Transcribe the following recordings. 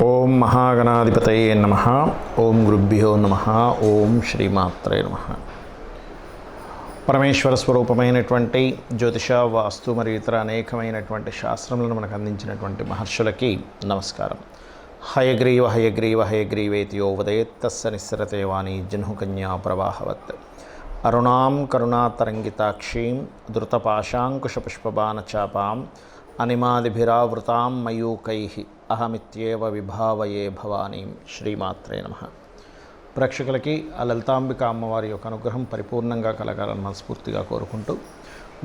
ఓం మహాగణాధిపతయే నమః. ఓం గురుభ్యో నమః. ఓం శ్రీమాత్రే నమః. పరమేశ్వర స్వరూపమైనటువంటి జ్యోతిష, వాస్తు మరియు ఇతర అనేకమైనటువంటి శాస్త్రములను మనకు అందించినటువంటి మహర్షులకి నమస్కారం. హయగ్రీవ హయగ్రీవ హయగ్రీవేతి యో వదేత్ తస్య నిస్సరతే వాణి జహ్నుకన్యా ప్రవాహవత్. అరుణాం కరుణాతరంగితాక్షీం ధృతపాశాంకుశపుష్పబాణచాపాం అనిమాదిభిరావృతాం మయూకైః అహమిత్యేవ విభావయే భవానీం. శ్రీమాత్రే నమః. ప్రేక్షకులకి ఆ లలితాంబిక అమ్మవారి యొక్క అనుగ్రహం పరిపూర్ణంగా కలగాలని మనస్ఫూర్తిగా కోరుకుంటూ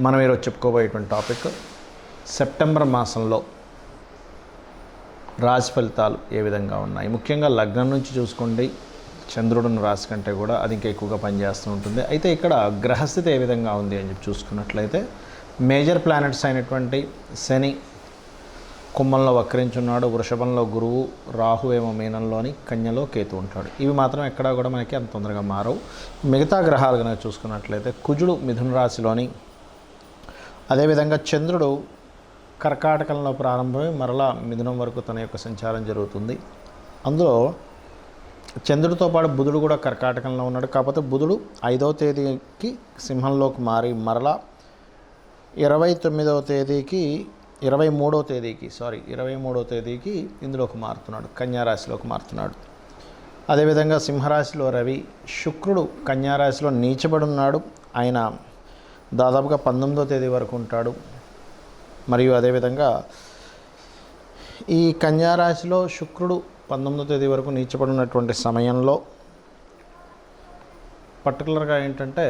మనం ఈరోజు చెప్పుకోబోయేటువంటి టాపిక్ సెప్టెంబర్ మాసంలో రాశి ఫలితాలు ఏ విధంగా ఉన్నాయి. ముఖ్యంగా లగ్నం నుంచి చూసుకోండి, చంద్రుడున్న రాశి కంటే కూడా అది ఇంకా ఎక్కువగా పనిచేస్తూ ఉంటుంది. అయితే ఇక్కడ గ్రహస్థితి ఏ విధంగా ఉంది అని చెప్పి చూసుకున్నట్లయితే మేజర్ ప్లానెట్స్ అయినటువంటి శని కుంభంలో వక్రించున్నాడు, వృషభంలో గురువు, రాహు ఏమో మీనంలోని, కన్యలో కేతు ఉంటాడు. ఇవి మాత్రం ఎక్కడా కూడా మనకి అంత తొందరగా మారవు. మిగతా గ్రహాలు కనుక చూసుకున్నట్లయితే కుజుడు మిథున రాశిలోని, అదేవిధంగా చంద్రుడు కర్కాటకంలో ప్రారంభమై మరలా మిథునం వరకు తన యొక్క సంచారం జరుగుతుంది. అందులో చంద్రుడితో పాటు బుధుడు కూడా కర్కాటకంలో ఉన్నాడు. కాకపోతే బుధుడు 5వ తేదీకి సింహంలోకి మారి మరలా 23వ తేదీకి ఇందులోకి మారుతున్నాడు, కన్యారాశిలోకి మారుతున్నాడు. అదేవిధంగా సింహరాశిలో రవి, శుక్రుడు కన్యారాశిలో నీచబడి ఉన్నాడు. ఆయన దాదాపుగా 19వ తేదీ వరకు ఉంటాడు. మరియు అదేవిధంగా ఈ కన్యారాశిలో శుక్రుడు 19వ తేదీ వరకు నీచబడినటువంటి సమయంలో పర్టికులర్గా ఏంటంటే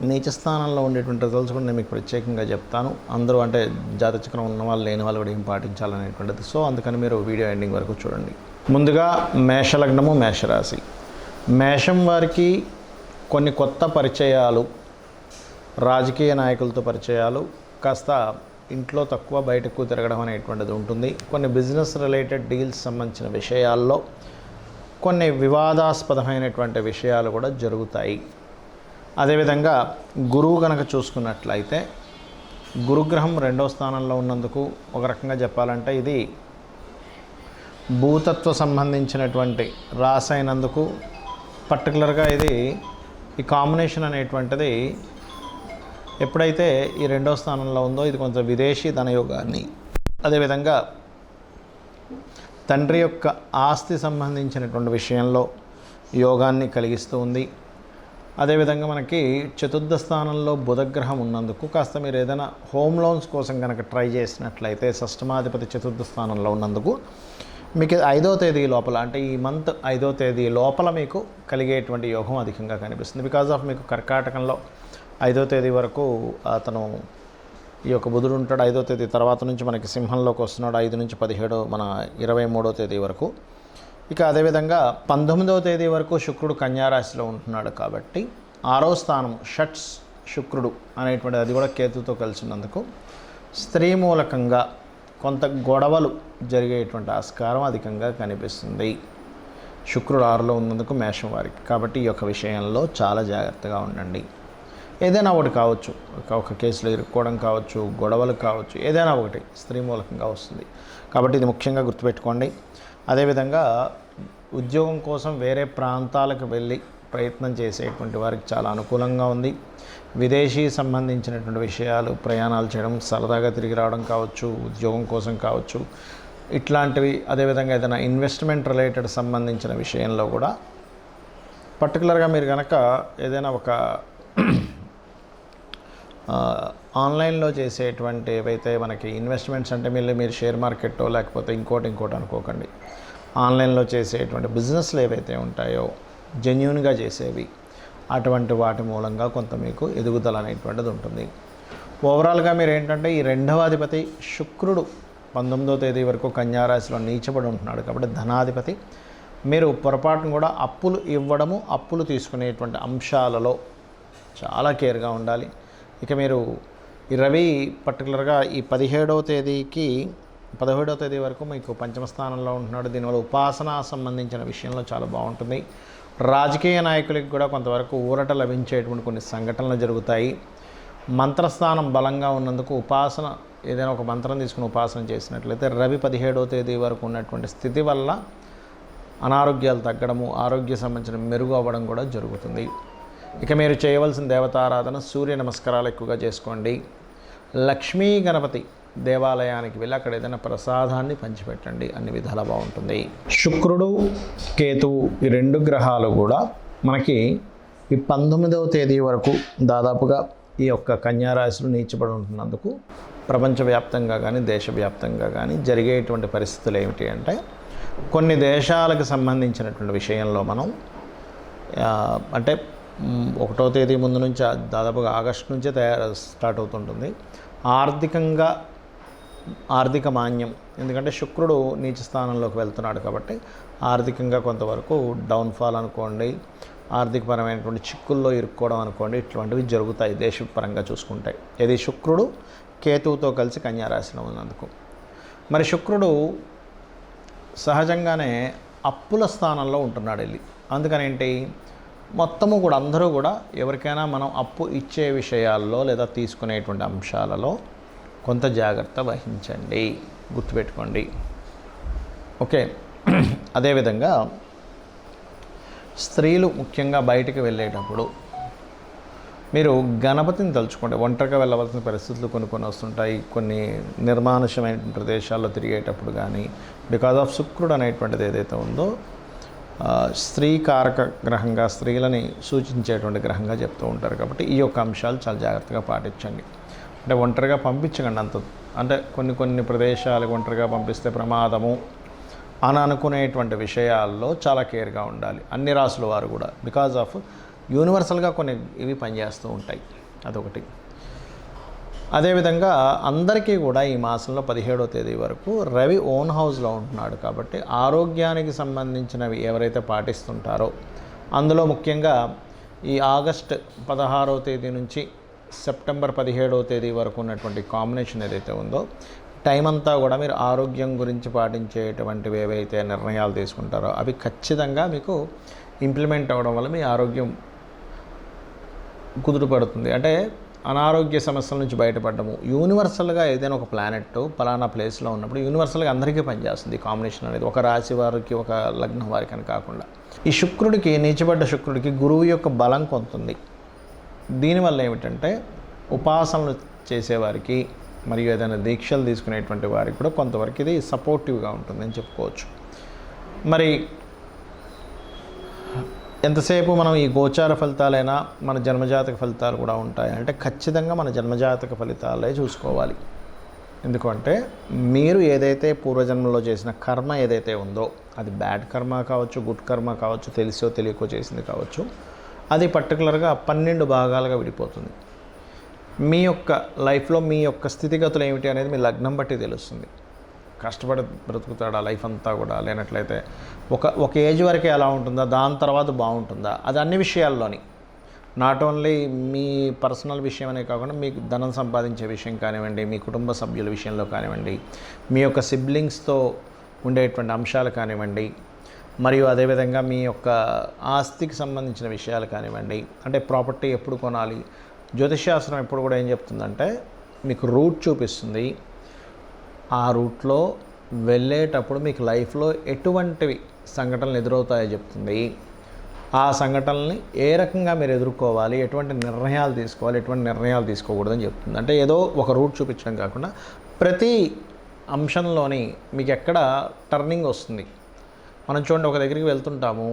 నీచ స్థానంలో ఉండేటువంటి రిజల్ట్స్ కూడా నేను మీకు ప్రత్యేకంగా చెప్తాను. అందరూ అంటే జాతచక్రం ఉన్న వాళ్ళు లేని వాళ్ళు కూడా ఏం పాటించాలనేటువంటిది. సో అందుకని మీరు వీడియో ఎండింగ్ వరకు చూడండి. ముందుగా మేషలగ్నము, మేషరాశి. మేషం వారికి కొన్ని కొత్త పరిచయాలు, రాజకీయ నాయకులతో పరిచయాలు, కాస్త ఇంట్లో తక్కువ బయట ఎక్కువ తిరగడం అనేటువంటిది ఉంటుంది. కొన్ని బిజినెస్ రిలేటెడ్ డీల్స్ సంబంధించిన విషయాల్లో కొన్ని వివాదాస్పదమైనటువంటి విషయాలు కూడా జరుగుతాయి. అదేవిధంగా గురువు కనుక చూసుకున్నట్లయితే గురుగ్రహం 2వ స్థానంలో ఉన్నందుకు ఒక రకంగా చెప్పాలంటే ఇది భూతత్వ సంబంధించినటువంటి రాశి అయినందుకు పర్టికులర్గా ఈ కాంబినేషన్ అనేటువంటిది ఎప్పుడైతే ఈ 2వ స్థానంలో ఉందో ఇది కొంచెం విదేశీ ధనయోగాన్ని, అదేవిధంగా తండ్రి యొక్క ఆస్తి సంబంధించినటువంటి విషయంలో యోగాన్ని కలిగిస్తూ ఉంది. అదేవిధంగా మనకి 4వ స్థానంలో బుధగ్రహం ఉన్నందుకు కాస్త మీరు ఏదైనా హోమ్ లోన్స్ కోసం కనుక ట్రై చేసినట్లయితే షష్ఠమాధిపతి 4వ స్థానంలో ఉన్నందుకు మీకు 5వ తేదీ లోపల, అంటే ఈ మంత్ 5వ తేదీ లోపల మీకు కలిగేటువంటి యోగం అధికంగా కనిపిస్తుంది. బికాజ్ ఆఫ్ మీకు కర్కాటకంలో 5వ తేదీ వరకు అతను ఈ యొక్క బుధుడు ఉంటాడు. 5వ తేదీ తర్వాత నుంచి మనకి సింహంలోకి వస్తున్నాడు. 5 నుంచి 17 మన 23వ తేదీ వరకు. ఇక అదేవిధంగా 19వ తేదీ వరకు శుక్రుడు కన్యారాశిలో ఉంటున్నాడు. కాబట్టి 6వ స్థానం షట్స్ శుక్రుడు అనేటువంటిది అది కూడా కేతుతో కలిసి ఉన్నందుకు స్త్రీ మూలకంగా కొంత గొడవలు జరిగేటువంటి ఆస్కారం అధికంగా కనిపిస్తుంది. శుక్రుడు 6లో ఉన్నందుకు మేషం వారికి. కాబట్టి ఈ యొక్క విషయంలో చాలా జాగ్రత్తగా ఉండండి. ఏదైనా ఒకటి కావచ్చు, ఒక కేసులో ఇరుక్కోవడం కావచ్చు, గొడవలు కావచ్చు, ఏదైనా ఒకటి స్త్రీ మూలకంగా వస్తుంది. కాబట్టి ఇది ముఖ్యంగా గుర్తుపెట్టుకోండి. అదేవిధంగా ఉద్యోగం కోసం వేరే ప్రాంతాలకు వెళ్ళి ప్రయత్నం చేసేటువంటి వారికి చాలా అనుకూలంగా ఉంది. విదేశీ సంబంధించినటువంటి విషయాలు, ప్రయాణాలు చేయడం, సరదాగా తిరిగి రావడం కావచ్చు, ఉద్యోగం కోసం కావచ్చు, ఇట్లాంటివి. అదేవిధంగా ఏదైనా ఇన్వెస్ట్మెంట్ రిలేటెడ్ సంబంధించిన విషయంలో కూడా పర్టికులర్గా మీరు కనుక ఏదైనా ఒక ఆన్లైన్లో చేసేటువంటి ఏవైతే మనకి ఇన్వెస్ట్మెంట్స్ అంటే మీరు షేర్ మార్కెట్టో లేకపోతే ఇంకోటి అనుకోకండి. ఆన్లైన్లో చేసేటువంటి బిజినెస్లు ఏవైతే ఉంటాయో జెన్యూన్గా చేసేవి, అటువంటి వాటి మూలంగా కొంత మీకు ఎదుగుదల అనేటువంటిది ఉంటుంది. ఓవరాల్గా మీరు ఏంటంటే ఈ 2వ అధిపతి శుక్రుడు 19వ తేదీ వరకు కన్యారాశిలో నీచబడి ఉంటున్నాడు. కాబట్టి ధనాధిపతి. మీరు పొరపాటును కూడా అప్పులు ఇవ్వడము, అప్పులు తీసుకునేటువంటి అంశాలలో చాలా కేర్గా ఉండాలి. ఇక మీరు ఈ రవి పర్టికులర్గా ఈ 17వ తేదీ వరకు మీకు 5వ స్థానంలో ఉంటున్నాడు. దీనివల్ల ఉపాసన సంబంధించిన విషయంలో చాలా బాగుంటుంది. రాజకీయ నాయకులకి కూడా కొంతవరకు ఊరట లభించేటువంటి కొన్ని సంఘటనలు జరుగుతాయి. మంత్రస్థానం బలంగా ఉన్నందుకు ఉపాసన ఏదైనా ఒక మంత్రం తీసుకుని ఉపాసన చేసినట్లయితే రవి 17వ తేదీ వరకు ఉన్నటువంటి స్థితి వల్ల అనారోగ్యాలు తగ్గడము, ఆరోగ్య సంబంధించిన మెరుగు అవ్వడం కూడా జరుగుతుంది. ఇక మీరు చేయవలసిన దేవతారాధన సూర్య నమస్కారాలు ఎక్కువగా చేసుకోండి. లక్ష్మీ గణపతి దేవాలయానికి వెళ్ళి అక్కడ ఏదైనా ప్రసాదాన్ని పంచిపెట్టండి, అన్ని విధాలా బాగుంటుంది. శుక్రుడు, కేతువు ఈ 2 గ్రహాలు కూడా మనకి ఈ 19వ తేదీ వరకు దాదాపుగా ఈ యొక్క కన్యారాశిలో నీచబడి ఉంటున్నందుకు ప్రపంచవ్యాప్తంగా కానీ దేశవ్యాప్తంగా కానీ జరిగేటువంటి పరిస్థితులు ఏమిటి అంటే, కొన్ని దేశాలకు సంబంధించినటువంటి విషయంలో మనం అంటే 1వ తేదీ ముందు నుంచి దాదాపుగా ఆగస్టు నుంచే స్టార్ట్ అవుతుంటుంది. ఆర్థిక మాన్యం, ఎందుకంటే శుక్రుడు నీచ స్థానంలోకి వెళ్తున్నాడు కాబట్టి ఆర్థికంగా కొంతవరకు డౌన్ఫాల్ అనుకోండి, ఆర్థికపరమైనటువంటి చిక్కుల్లో ఇరుక్కోవడం అనుకోండి, ఇటువంటివి జరుగుతాయి దేశపరంగా చూసుకుంటే. ఇది శుక్రుడు కేతువుతో కలిసి కన్యారాశిలో ఉన్నందుకు. మరి శుక్రుడు సహజంగానే అప్పుల స్థానంలో ఉంటున్నాడు వెళ్ళి. అందుకని ఏంటి, మొత్తము కూడా అందరూ కూడా ఎవరికైనా మనం అప్పు ఇచ్చే విషయాల్లో లేదా తీసుకునేటువంటి అంశాలలో కొంత జాగ్రత్త వహించండి, గుర్తుపెట్టుకోండి. ఓకే. అదేవిధంగా స్త్రీలు ముఖ్యంగా బయటికి వెళ్ళేటప్పుడు మీరు గణపతిని తలుచుకోండి. ఒంటరిగా వెళ్ళవలసిన పరిస్థితులు కొన్ని వస్తుంటాయి. కొన్ని నిర్మానుష్యమైన ప్రదేశాల్లో తిరిగేటప్పుడు కానీ, బికాజ్ ఆఫ్ శుక్రుడు అనేటువంటిది ఏదైతే ఉందో స్త్రీ కారక గ్రహంగా, స్త్రీలని సూచించేటువంటి గ్రహంగా చెప్తూ ఉంటారు. కాబట్టి ఈ యొక్క అంశాలు చాలా జాగ్రత్తగా పాటించండి. అంటే ఒంటరిగా పంపించకండి అంత. అంటే కొన్ని ప్రదేశాలకు ఒంటరిగా పంపిస్తే ప్రమాదము అని అనుకునేటువంటి విషయాల్లో చాలా కేర్గా ఉండాలి అన్ని రాసుల వారు కూడా. బికాజ్ ఆఫ్ యూనివర్సల్గా కొన్ని ఇవి పనిచేస్తూ ఉంటాయి, అదొకటి. అదేవిధంగా అందరికీ కూడా ఈ మాసంలో 17వ తేదీ వరకు రవి ఓన్ హౌస్లో ఉంటున్నాడు కాబట్టి ఆరోగ్యానికి సంబంధించినవి ఎవరైతే పాటిస్తుంటారో, అందులో ముఖ్యంగా ఈ ఆగస్ట్ 16వ తేదీ నుంచి సెప్టెంబర్ 17వ తేదీ వరకు ఉన్నటువంటి కాంబినేషన్ ఏదైతే ఉందో, టైం అంతా కూడా మీరు ఆరోగ్యం గురించి పాటించేటువంటివి ఏవైతే నిర్ణయాలు తీసుకుంటారో అవి ఖచ్చితంగా మీకు ఇంప్లిమెంట్ అవ్వడం వల్ల మీ ఆరోగ్యం కుదురుపడుతుంది. అంటే అనారోగ్య సమస్యల నుంచి బయటపడము. యూనివర్సల్గా ఏదైనా ఒక ప్లానెట్ పలానా ప్లేస్లో ఉన్నప్పుడు యూనివర్సల్గా అందరికీ పనిచేస్తుంది కాంబినేషన్ అనేది, ఒక రాశి వారికి ఒక లగ్నం వారికి అని కాకుండా. ఈ శుక్రుడికి, నీచబడ్డ శుక్రుడికి గురువు యొక్క బలం కొంతుంది. దీనివల్ల ఏమిటంటే ఉపాసనలు చేసేవారికి మరియు ఏదైనా దీక్షలు తీసుకునేటువంటి వారికి కూడా కొంతవరకు ఇది సపోర్టివ్గా ఉంటుందని చెప్పుకోవచ్చు. మరి ఎంతసేపు మనం ఈ గోచార ఫలితాలైనా మన జన్మజాతక ఫలితాలు కూడా ఉంటాయి అంటే ఖచ్చితంగా మన జన్మజాతక ఫలితాలే చూసుకోవాలి. ఎందుకంటే మీరు ఏదైతే పూర్వజన్మలో చేసిన కర్మ ఏదైతే ఉందో, అది బ్యాడ్ కర్మ కావచ్చు, గుడ్ కర్మ కావచ్చు, తెలిసో తెలియకో చేసింది కావచ్చు, అది పర్టికులర్గా 12 భాగాలుగా విడిపోతుంది. మీ యొక్క లైఫ్లో మీ యొక్క స్థితిగతులు ఏమిటి అనేది మీ లగ్నం బట్టి తెలుస్తుంది. కష్టపడి బ్రతుకుతాడా లైఫ్ అంతా కూడా, లేనట్లయితే ఒక ఏజ్ వరకే ఎలా ఉంటుందా, దాని తర్వాత బాగుంటుందా, అది అన్ని విషయాల్లోని, నాట్ ఓన్లీ మీ పర్సనల్ విషయం అనే కాకుండా మీకు ధనం సంపాదించే విషయం కానివ్వండి, మీ కుటుంబ సభ్యుల విషయంలో కానివ్వండి, మీ యొక్క సిబ్లింగ్స్తో ఉండేటువంటి అంశాలు కానివ్వండి, మరియు అదేవిధంగా మీ యొక్క ఆస్తికి సంబంధించిన విషయాలు కానివ్వండి, అంటే ప్రాపర్టీ ఎప్పుడు కొనాలి. జ్యోతిష్శాస్త్రం ఎప్పుడు కూడా ఏం చెప్తుందంటే మీకు రూట్ చూపిస్తుంది. ఆ రూట్లో వెళ్ళేటప్పుడు మీకు లైఫ్లో ఎటువంటివి సంఘటనలు ఎదురవుతాయో చెప్తుంది. ఆ సంఘటనల్ని ఏ రకంగా మీరు ఎదుర్కోవాలి, ఎటువంటి నిర్ణయాలు తీసుకోవాలి, ఎటువంటి నిర్ణయాలు తీసుకోకూడదని చెప్తుంది. అంటే ఏదో ఒక రూట్ చూపించడం కాకుండా ప్రతి అంశంలోని మీకు ఎక్కడ టర్నింగ్ వస్తుంది. మనం చూడండి, ఒక దగ్గరికి వెళ్తుంటాము,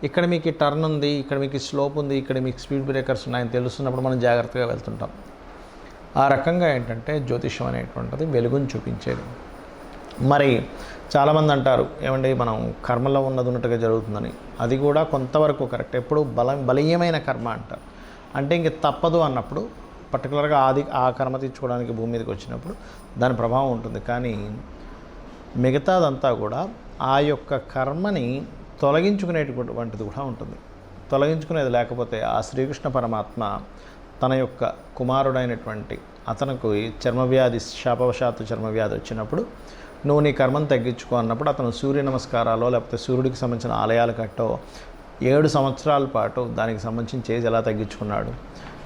ఇక్కడ మీకు టర్న్ ఉంది, ఇక్కడ మీకు స్లోప్ ఉంది, ఇక్కడ మీకు స్పీడ్ బ్రేకర్స్ ఉన్నాయని తెలుస్తున్నప్పుడు మనం జాగ్రత్తగా వెళ్తుంటాం. ఆ రకంగా ఏంటంటే జ్యోతిష్యం అనేటువంటిది వెలుగుని చూపించేది. మరి చాలామంది అంటారు ఏమండి మనం కర్మలో ఉన్నట్టుగా జరుగుతుందని. అది కూడా కొంతవరకు కరెక్ట్. ఎప్పుడు బలీయమైన కర్మ అంటారు. అంటే ఇంక తప్పదు అన్నప్పుడు పర్టికులర్గా ఆ కర్మ తీర్చుకోవడానికి భూమి మీదకి వచ్చినప్పుడు దాని ప్రభావం ఉంటుంది. కానీ మిగతాదంతా కూడా ఆ యొక్క కర్మని తొలగించుకునేటువంటిది కూడా ఉంటుంది. తొలగించుకునేది లేకపోతే ఆ శ్రీకృష్ణ పరమాత్మ తన యొక్క కుమారుడైనటువంటి అతనికి చర్మవ్యాధి, శాపవశాత్తు చర్మవ్యాధి వచ్చినప్పుడు నువ్వు నీ కర్మను తగ్గించుకో అన్నప్పుడు అతను సూర్య నమస్కారాలు లేకపోతే సూర్యుడికి సంబంధించిన ఆలయాలు కట్టో 7 సంవత్సరాల పాటు దానికి సంబంధించిన చేసి ఎలా తగ్గించుకున్నాడు,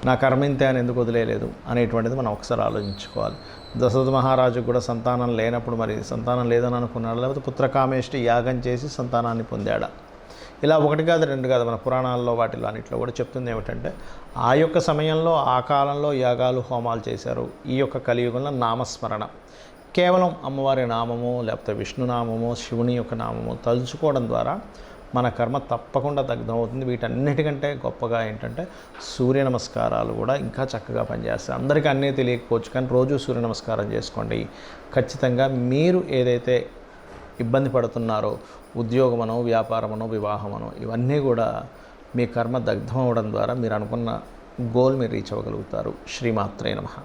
నా కర్మ ఇంతే అని ఎందుకు వదిలేయలేదు అనేటువంటిది మనం ఒకసారి ఆలోచించుకోవాలి. దశరథ మహారాజుకు కూడా సంతానం లేనప్పుడు మరి సంతానం లేదని అనుకున్నాడు, లేకపోతే పుత్రకామేష్టి యాగం చేసి సంతానాన్ని పొందాడా? ఇలా 1 కాదు 2 కాదు, మన పురాణాల్లో వాటిలో అన్నిట్లో కూడా చెప్తుంది ఏమిటంటే ఆ యొక్క సమయంలో ఆ కాలంలో యాగాలు హోమాలు చేశారు. ఈ యొక్క కలియుగంలో నామస్మరణ, కేవలం అమ్మవారి నామము లేకపోతే విష్ణునామము శివుని యొక్క నామము తలుచుకోవడం ద్వారా మన కర్మ తప్పకుండా దగ్ధమవుతుంది. వీటన్నిటికంటే గొప్పగా ఏంటంటే సూర్య నమస్కారాలు కూడా ఇంకా చక్కగా పనిచేస్తాయి. అందరికీ అన్నీ తెలియకపోవచ్చు, కానీ రోజు సూర్య నమస్కారం చేసుకోండి. ఖచ్చితంగా మీరు ఏదైతే ఇబ్బంది పడుతున్నారో, ఉద్యోగమనో వ్యాపారమనో వివాహమనో, ఇవన్నీ కూడా మీ కర్మ దగ్ధం అవ్వడం ద్వారా మీరు అనుకున్న గోల్ మీరు రీచ్ అవ్వగలుగుతారు. శ్రీమాత్రే నమః.